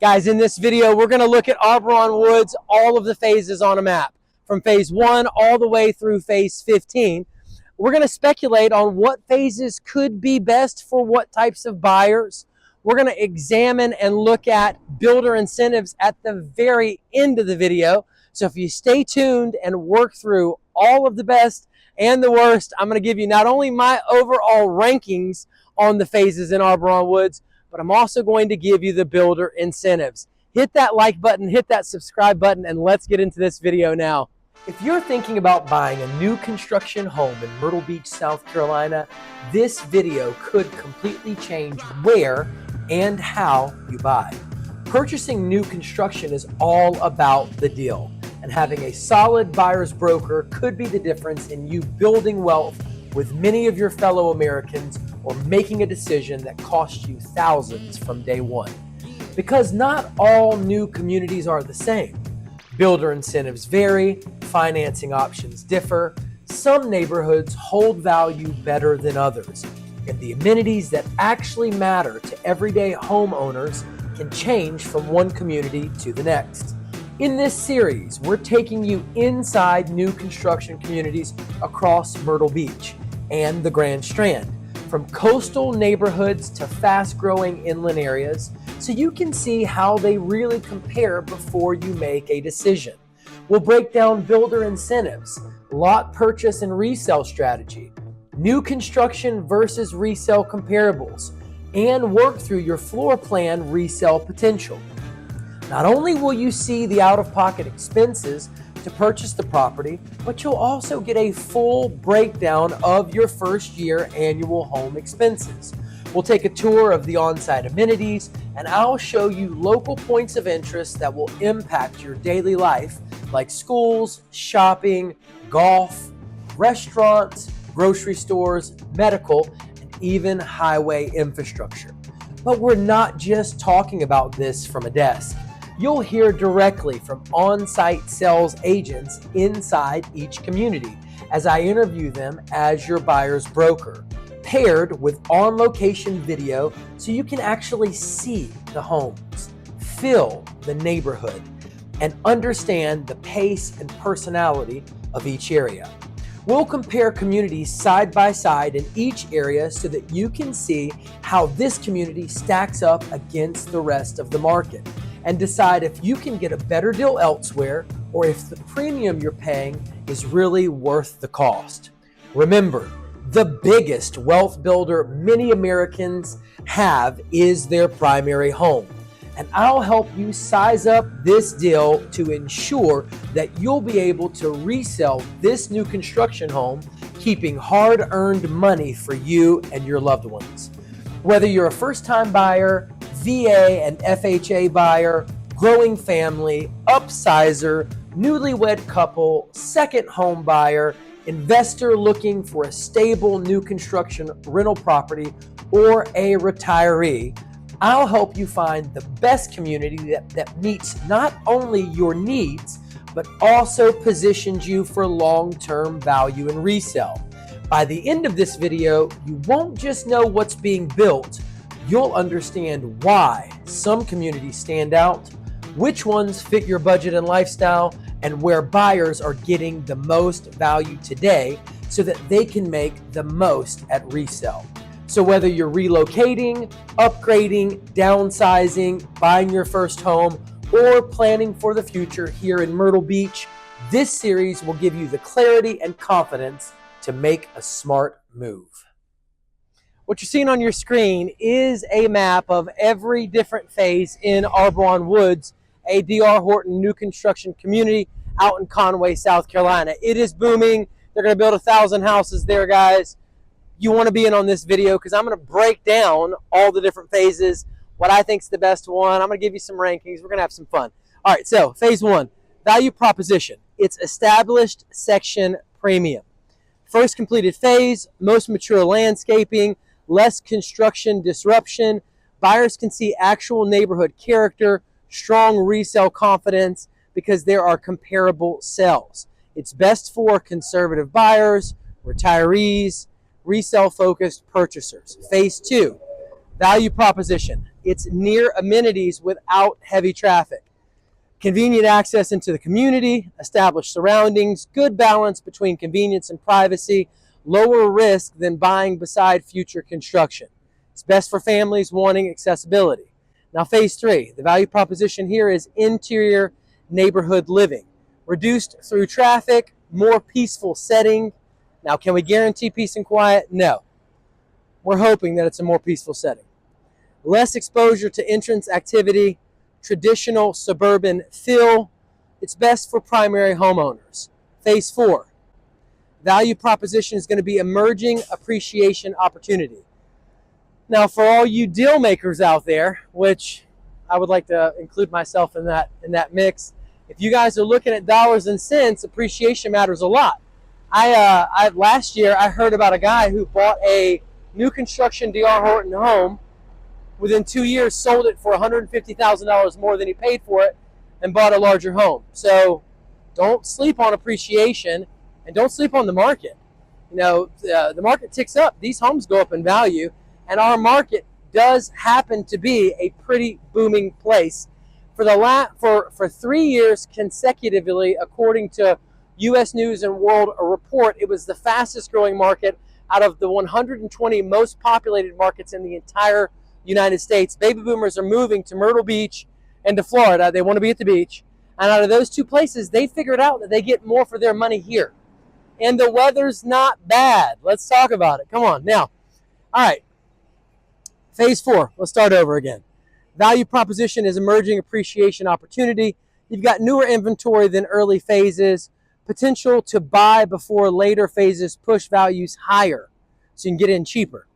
Guys, in this video, we're going to look at Auberon Woods, all of the phases on a map, from phase 1 all the way through phase 15. We're going to speculate on what phases could be best for what types of buyers. We're going to examine and look at builder incentives at the very end of the video. So if you stay tuned and work through all of the best and the worst, I'm going to give you not only my overall rankings on the phases in Auberon Woods, but I'm also going to give you the builder incentives. Hit that like button, hit that subscribe button, and let's get into this video now. If you're thinking about buying a new construction home in Myrtle Beach, South Carolina, this video could completely change where and how you buy. Purchasing new construction is all about the deal, and having a solid buyer's broker could be the difference in you building wealth with many of your fellow Americans or making a decision that costs you thousands from day one. Because not all new communities are the same. Builder incentives vary, financing options differ, some neighborhoods hold value better than others, and the amenities that actually matter to everyday homeowners can change from one community to the next. In this series, we're taking you inside new construction communities across Myrtle Beach and the Grand Strand, from coastal neighborhoods to fast-growing inland areas, so you can see how they really compare before you make a decision. We'll break down builder incentives, lot purchase and resale strategy, new construction versus resale comparables, and work through your floor plan resale potential. Not only will you see the out-of-pocket expenses to purchase the property, but you'll also get a full breakdown of your first year annual home expenses. We'll take a tour of the on-site amenities, and I'll show you local points of interest that will impact your daily life, like schools, shopping, golf, restaurants, grocery stores, medical, and even highway infrastructure. But we're not just talking about this from a desk. You'll hear directly from on-site sales agents inside each community as I interview them as your buyer's broker, paired with on-location video so you can actually see the homes, feel the neighborhood, and understand the pace and personality of each area. We'll compare communities side by side in each area so that you can see how this community stacks up against the rest of the market, and decide if you can get a better deal elsewhere or if the premium you're paying is really worth the cost. Remember, the biggest wealth builder many Americans have is their primary home. And I'll help you size up this deal to ensure that you'll be able to resell this new construction home, keeping hard-earned money for you and your loved ones. Whether you're a first-time buyer, VA and FHA buyer, growing family, upsizer, newlywed couple, second home buyer, investor looking for a stable new construction rental property, or a retiree, I'll help you find the best community that meets not only your needs, but also positions you for long-term value and resale. By the end of this video, you won't just know what's being built, you'll understand why some communities stand out, which ones fit your budget and lifestyle, and where buyers are getting the most value today so that they can make the most at resale. So whether you're relocating, upgrading, downsizing, buying your first home, or planning for the future here in Myrtle Beach, this series will give you the clarity and confidence to make a smart move. What you're seeing on your screen is a map of every different phase in Auberon Woods, a D.R. Horton new construction community out in Conway, South Carolina. It is booming. They're going to build 1,000 houses there, guys. You want to be in on this video because I'm going to break down all the different phases, what I think is the best one. I'm going to give you some rankings. We're going to have some fun. All right, so phase 1, value proposition. It's established section premium. First completed phase, most mature landscaping, less construction disruption. Buyers can see actual neighborhood character, strong resale confidence because there are comparable sales. It's best for conservative buyers, retirees, resale-focused purchasers. Phase 2, value proposition. It's near amenities without heavy traffic. Convenient access into the community, established surroundings, good balance between convenience and privacy, lower risk than buying beside future construction. It's best for families wanting accessibility. Now, phase 3, the value proposition here is interior neighborhood living. Reduced through traffic, more peaceful setting. Now, can we guarantee peace and quiet? No. We're hoping that it's a more peaceful setting. Less exposure to entrance activity, traditional suburban feel. It's best for primary homeowners. Phase 4, value proposition is going to be emerging appreciation opportunity. Now, for all you deal makers out there, which I would like to include myself in that mix, if you guys are looking at dollars and cents, appreciation matters a lot. Last year I heard about a guy who bought a new construction D.R. Horton home. Within 2 years, sold it for $150,000 more than he paid for it and bought a larger home. So don't sleep on appreciation and don't sleep on the market. You know, the market ticks up. These homes go up in value, and our market does happen to be a pretty booming place. For 3 years consecutively, according to U.S. News and World Report, it was the fastest growing market out of the 120 most populated markets in the entire United States. Baby boomers are moving to Myrtle Beach and to Florida. They want to be at the beach. And out of those two places, they figured out that they get more for their money here. And the weather's not bad. Let's talk about it. Come on. Now, all right. Phase 4. Let's start over again. Value proposition is emerging appreciation opportunity. You've got newer inventory than early phases. Potential to buy before later phases push values higher so you can get in cheaper.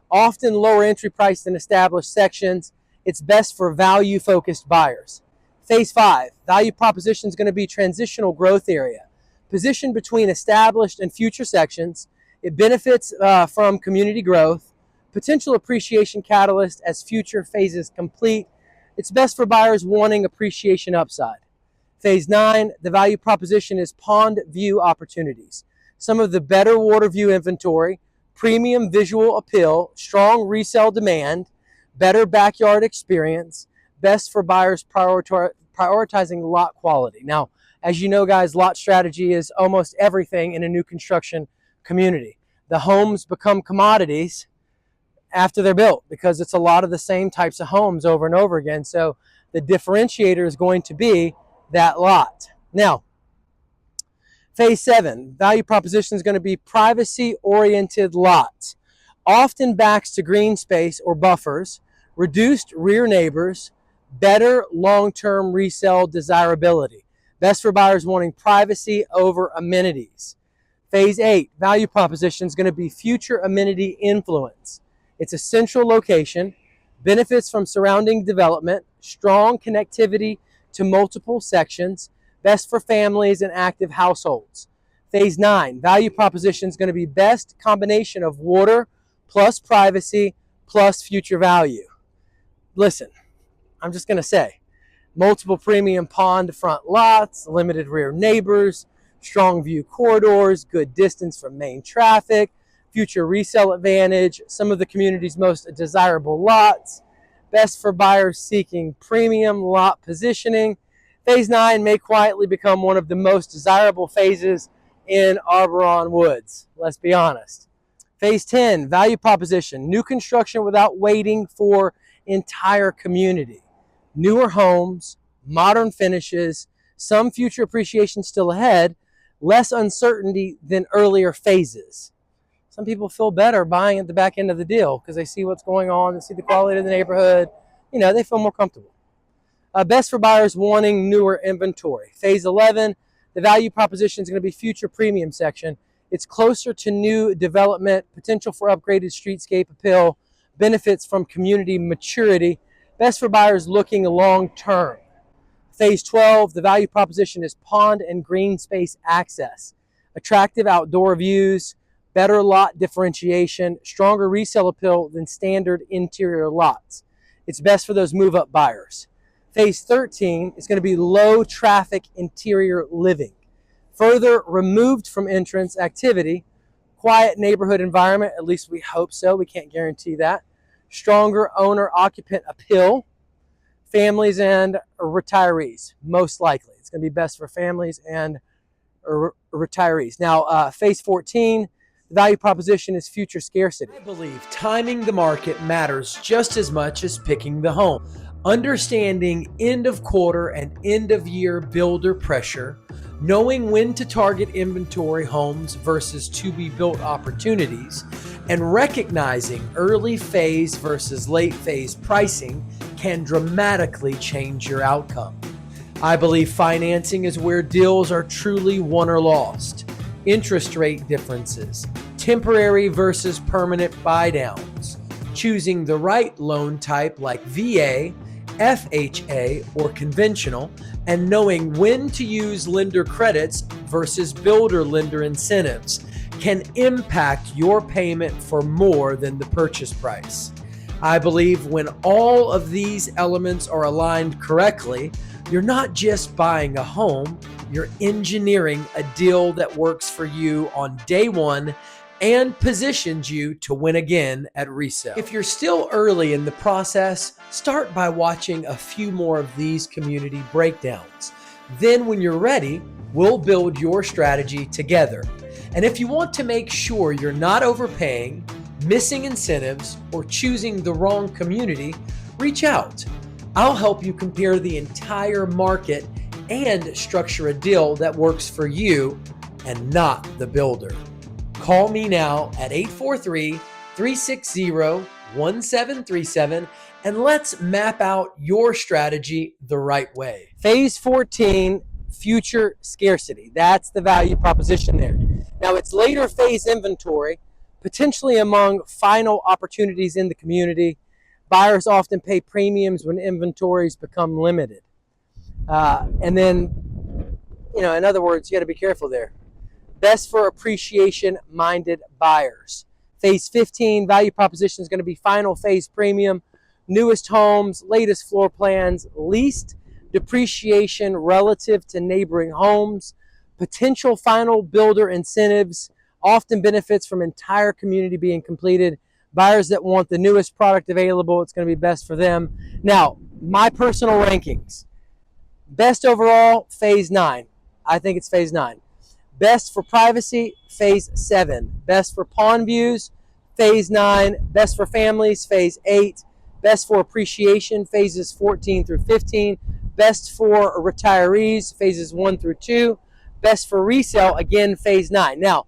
Often lower entry price than established sections. It's best for value-focused buyers. Phase 5, value proposition is going to be transitional growth area. Positioned between established and future sections. It benefits from community growth. Potential appreciation catalyst as future phases complete. It's best for buyers wanting appreciation upside. Phase 9, the value proposition is pond view opportunities. Some of the better water view inventory, premium visual appeal, strong resale demand, better backyard experience, best for buyers prioritizing lot quality. Now, as you know, guys, lot strategy is almost everything in a new construction community. The homes become commodities after they're built because it's a lot of the same types of homes over and over again. So the differentiator is going to be that lot. Now, phase 7, value proposition is going to be privacy-oriented lots. Often backs to green space or buffers, reduced rear neighbors, better long-term resale desirability. Best for buyers wanting privacy over amenities. Phase 8, value proposition is going to be future amenity influence. It's a central location, benefits from surrounding development, strong connectivity to multiple sections, best for families and active households. Phase 9, value proposition is going to be best combination of water plus privacy plus future value. Listen, I'm just going to say, multiple premium pond front lots, limited rear neighbors, strong view corridors, good distance from main traffic, future resale advantage, some of the community's most desirable lots, best for buyers seeking premium lot positioning. Phase 9 may quietly become one of the most desirable phases in Auberon Woods, let's be honest. Phase 10, value proposition, new construction without waiting for entire community. Newer homes, modern finishes, some future appreciation still ahead, less uncertainty than earlier phases. Some people feel better buying at the back end of the deal because they see what's going on, they see the quality of the neighborhood, you know, they feel more comfortable. Best for buyers wanting newer inventory. Phase 11, the value proposition is going to be future premium section. It's closer to new development, potential for upgraded streetscape appeal, benefits from community maturity, best for buyers looking long term. Phase 12, the value proposition is pond and green space access, attractive outdoor views, better lot differentiation, stronger resale appeal than standard interior lots. It's best for those move-up buyers. Phase 13 is going to be low traffic interior living. Further removed from entrance activity, quiet neighborhood environment, at least we hope so, we can't guarantee that. stronger owner-occupant appeal, families and retirees, most likely. It's going to be best for families and retirees. Now, phase 14, the value proposition is future scarcity. I believe timing the market matters just as much as picking the home. Understanding end of quarter and end of year builder pressure, knowing when to target inventory homes versus to be built opportunities, and recognizing early phase versus late phase pricing can dramatically change your outcome. I believe financing is where deals are truly won or lost. Interest rate differences, temporary versus permanent buy downs, choosing the right loan type like VA, FHA, or conventional, and knowing when to use lender credits versus builder lender incentives can impact your payment for more than the purchase price. I believe when all of these elements are aligned correctly, you're not just buying a home, you're engineering a deal that works for you on day one and positions you to win again at resale. If you're still early in the process, start by watching a few more of these community breakdowns. Then when you're ready, we'll build your strategy together. And if you want to make sure you're not overpaying, missing incentives, or choosing the wrong community, reach out. I'll help you compare the entire market and structure a deal that works for you and not the builder. Call me now at 843-360-1737 and let's map out your strategy the right way. Phase 14, future scarcity. That's the value proposition there. Now it's later phase inventory, potentially among final opportunities in the community. Buyers often pay premiums when inventories become limited. And then, in other words, you got to be careful there. Best for appreciation-minded buyers. Phase 15, value proposition is going to be final phase premium, newest homes, latest floor plans, least depreciation relative to neighboring homes, potential final builder incentives, often benefits from entire community being completed. Buyers that want the newest product available, it's going to be best for them. Now, my personal rankings. Best overall, phase 9. I think it's phase 9. Best for privacy, phase 7. Best for pawn views, phase 9. Best for families, phase 8. Best for appreciation, phases 14 through 15. Best for retirees, phases 1 through 2. Best for resale, again, phase 9. Now,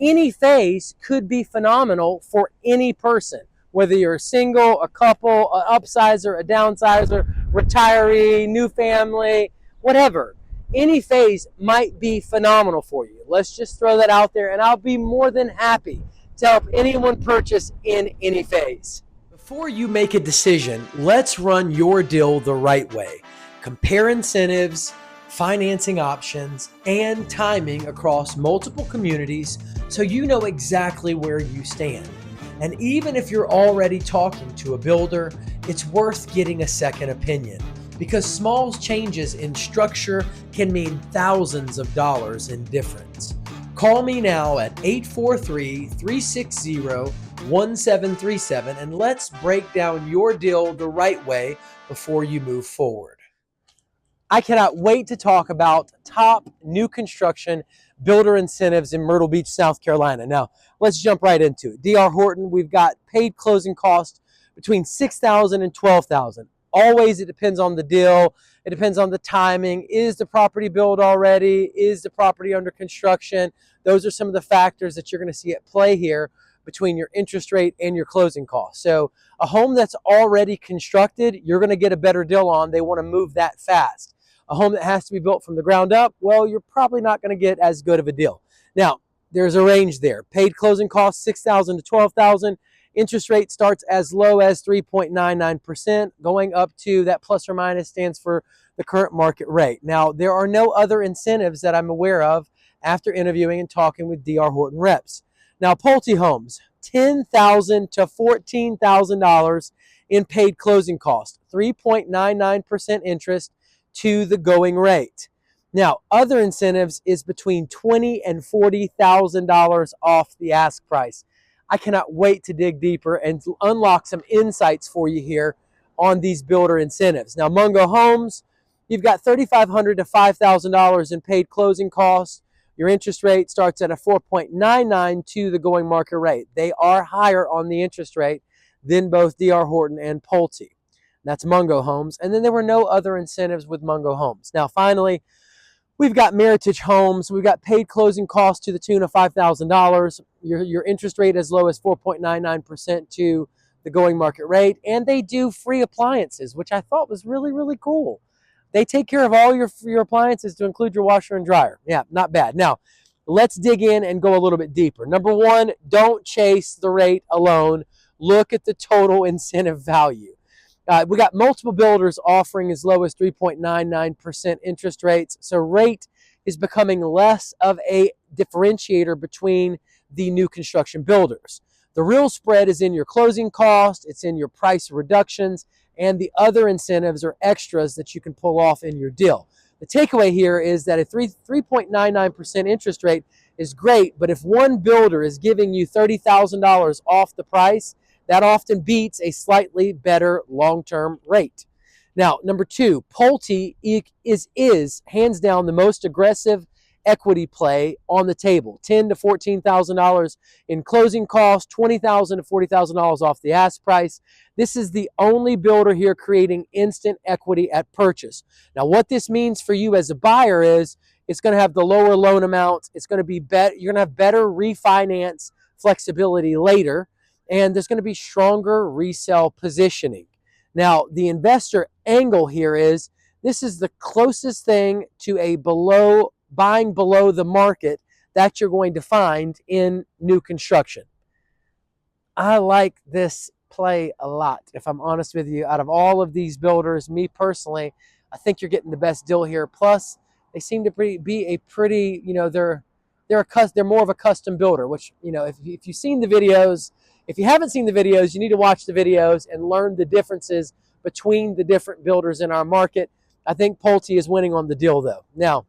any phase could be phenomenal for any person, whether you're a single, a couple, an upsizer, a downsizer, retiree, new family, whatever. Any phase might be phenomenal for you. Let's just throw that out there, and I'll be more than happy to help anyone purchase in any phase. Before you make a decision, let's run your deal the right way. Compare incentives, financing options, and timing across multiple communities so you know exactly where you stand. And even if you're already talking to a builder, it's worth getting a second opinion because small changes in structure can mean thousands of dollars in difference. Call me now at 843-360-1737 and let's break down your deal the right way before you move forward. I cannot wait to talk about top new construction builder incentives in Myrtle Beach, South Carolina. Now, let's jump right into it. D.R. Horton, we've got paid closing costs between $6,000 and $12,000. Always, it depends on the deal. It depends on the timing. Is the property built already? Is the property under construction? Those are some of the factors that you're going to see at play here between your interest rate and your closing costs. So a home that's already constructed, you're going to get a better deal on. They want to move that fast. A home that has to be built from the ground up, well, you're probably not going to get as good of a deal. Now, there's a range there. Paid closing costs, $6,000 to $12,000. Interest rate starts as low as 3.99%, going up to that plus or minus stands for the current market rate. Now, there are no other incentives that I'm aware of after interviewing and talking with D.R. Horton reps. Now, Pulte homes, $10,000 to $14,000 in paid closing costs, 3.99% interest to the going rate. Now, other incentives is between $20,000 and $40,000 off the ask price. I cannot wait to dig deeper and to unlock some insights for you here on these builder incentives. Now, Mungo Homes, you've got $3,500 to $5,000 in paid closing costs. Your interest rate starts at a 4.99 to the going market rate. They are higher on the interest rate than both D.R. Horton and Pulte. That's Mungo Homes. And then there were no other incentives with Mungo Homes. Now, finally, we've got Meritage Homes. We've got paid closing costs to the tune of $5,000. Your interest rate as low as 4.99% to the going market rate. And they do free appliances, which I thought was really, really cool. They take care of all your appliances to include your washer and dryer. Yeah, not bad. Now, let's dig in and go a little bit deeper. Number one, don't chase the rate alone. Look at the total incentive value. We got multiple builders offering as low as 3.99% interest rates. So rate is becoming less of a differentiator between the new construction builders. The real spread is in your closing cost, it's in your price reductions, and the other incentives or extras that you can pull off in your deal. The takeaway here is that a 3.99% interest rate is great, but if one builder is giving you $30,000 off the price, that often beats a slightly better long-term rate. Now, number two, Pulte is hands down the most aggressive equity play on the table. $10,000 to $14,000 in closing costs, $20,000 to $40,000 off the ask price. This is the only builder here creating instant equity at purchase. Now, what this means for you as a buyer is it's going to have the lower loan amounts. It's going to be better. You're going to have better refinance flexibility later, and there's going to be stronger resale positioning. Now, the investor angle here is this is the closest thing to a buying below the market that you're going to find in new construction. I like this play a lot, if I'm honest with you. Out of all of these builders, me personally, I think you're getting the best deal here. Plus, they seem to be a pretty, they're more of a custom builder, which, if you've seen the videos, if you haven't seen the videos, you need to watch the videos and learn the differences between the different builders in our market. I think Pulte is winning on the deal, though. Now,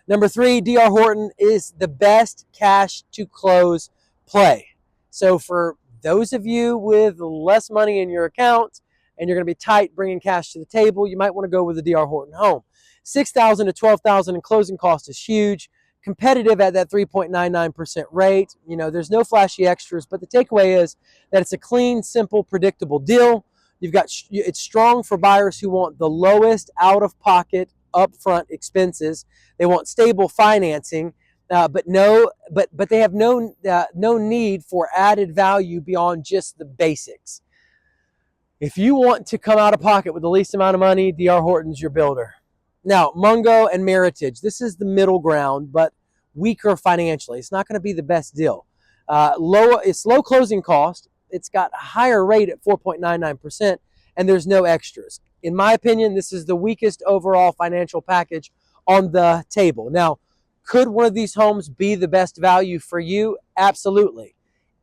number three, D.R. Horton is the best cash to close play. So for those of you with less money in your account and you're going to be tight bringing cash to the table, you might want to go with the D.R. Horton home. $6,000 to $12,000 in closing cost is huge. Competitive at that 3.99% rate. There's no flashy extras, but the takeaway is that it's a clean, simple, predictable deal. It's strong for buyers who want the lowest out-of-pocket upfront expenses. They want stable financing, but they have no need for added value beyond just the basics. If you want to come out of pocket with the least amount of money, D.R. Horton's your builder. Now, Mungo and Meritage, this is the middle ground, but weaker financially. It's not going to be the best deal. It's low closing cost. It's got a higher rate at 4.99%, and there's no extras. In my opinion, this is the weakest overall financial package on the table. Now, could one of these homes be the best value for you? Absolutely.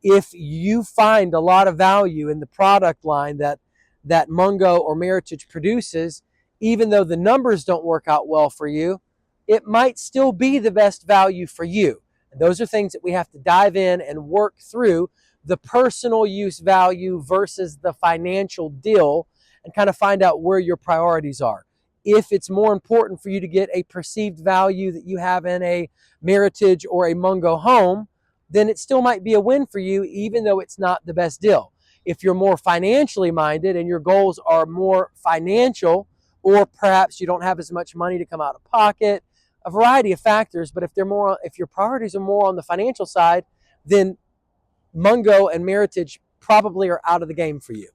If you find a lot of value in the product line that Mungo or Meritage produces, even though the numbers don't work out well for you, it might still be the best value for you. And those are things that we have to dive in and work through, the personal use value versus the financial deal, and kind of find out where your priorities are. If it's more important for you to get a perceived value that you have in a Meritage or a Mungo home, then it still might be a win for you, even though it's not the best deal. If you're more financially minded and your goals are more financial, or perhaps you don't have as much money to come out of pocket, a variety of factors, but if your priorities are more on the financial side, then Mungo and Meritage probably are out of the game for you.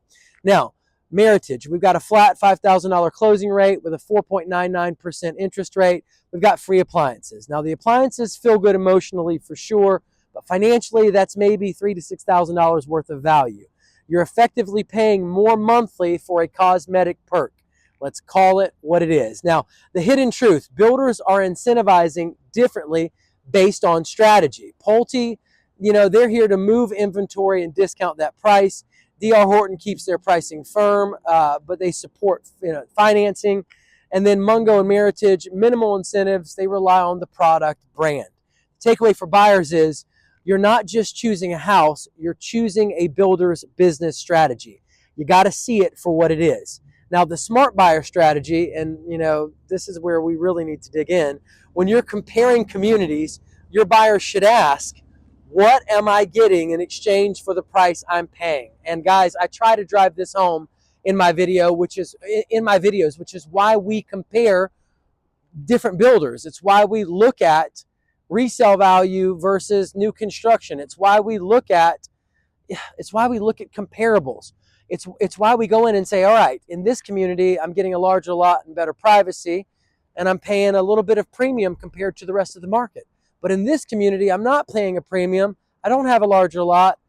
Now, Meritage, we've got a flat $5,000 closing rate with a 4.99% interest rate. We've got free appliances. Now, the appliances feel good emotionally for sure, but financially, that's maybe $3,000 to $6,000 worth of value. You're effectively paying more monthly for a cosmetic perk. Let's call it what it is. Now, the hidden truth, builders are incentivizing differently based on strategy. Pulte, they're here to move inventory and discount that price. D.R. Horton keeps their pricing firm, but they support financing. And then Mungo and Meritage, minimal incentives. They rely on the product brand. Takeaway for buyers is you're not just choosing a house, you're choosing a builder's business strategy. You got to see it for what it is. Now, the smart buyer strategy, and this is where we really need to dig in. When you're comparing communities, your buyer should ask, what am I getting in exchange for the price I'm paying? And guys, I try to drive this home in my videos, which is why we compare different builders. It's why we look at resale value versus new construction. It's why we look at comparables. It's why we go in and say, all right, in this community, I'm getting a larger lot and better privacy, and I'm paying a little bit of premium compared to the rest of the market. But in this community, I'm not paying a premium. I don't have a larger lot.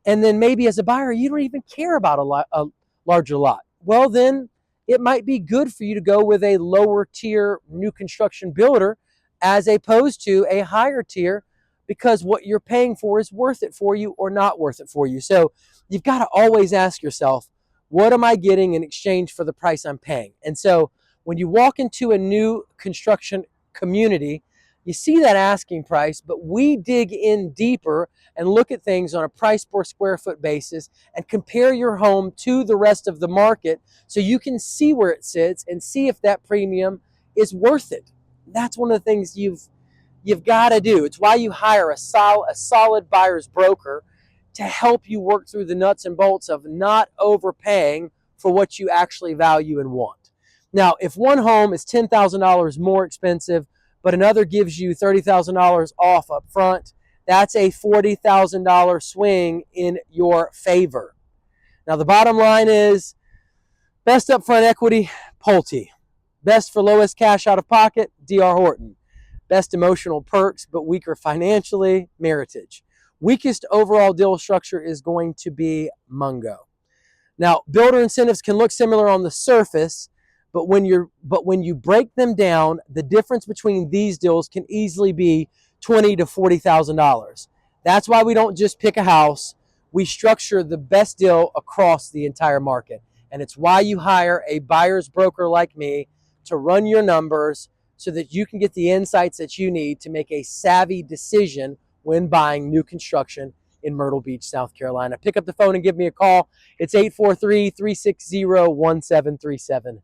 And then maybe as a buyer, you don't even care about a larger lot. Well, then it might be good for you to go with a lower tier new construction builder as opposed to a higher tier, because what you're paying for is worth it for you or not worth it for you. So you've got to always ask yourself, what am I getting in exchange for the price I'm paying? And so when you walk into a new construction community, you see that asking price, but we dig in deeper and look at things on a price per square foot basis and compare your home to the rest of the market so you can see where it sits and see if that premium is worth it. That's one of the things you've got to do. It's why you hire a solid buyer's broker to help you work through the nuts and bolts of not overpaying for what you actually value and want. Now, if one home is $10,000 more expensive, but another gives you $30,000 off up front, that's a $40,000 swing in your favor. Now, the bottom line is best upfront equity, Pulte. Best for lowest cash out of pocket, D.R. Horton. Best emotional perks, but weaker financially, Meritage. Weakest overall deal structure is going to be Mungo. Now, builder incentives can look similar on the surface, but when you break them down, the difference between these deals can easily be $20,000 to $40,000. That's why we don't just pick a house. We structure the best deal across the entire market. And it's why you hire a buyer's broker like me to run your numbers so that you can get the insights that you need to make a savvy decision when buying new construction in Myrtle Beach, South Carolina. Pick up the phone and give me a call. It's 843-360-1737.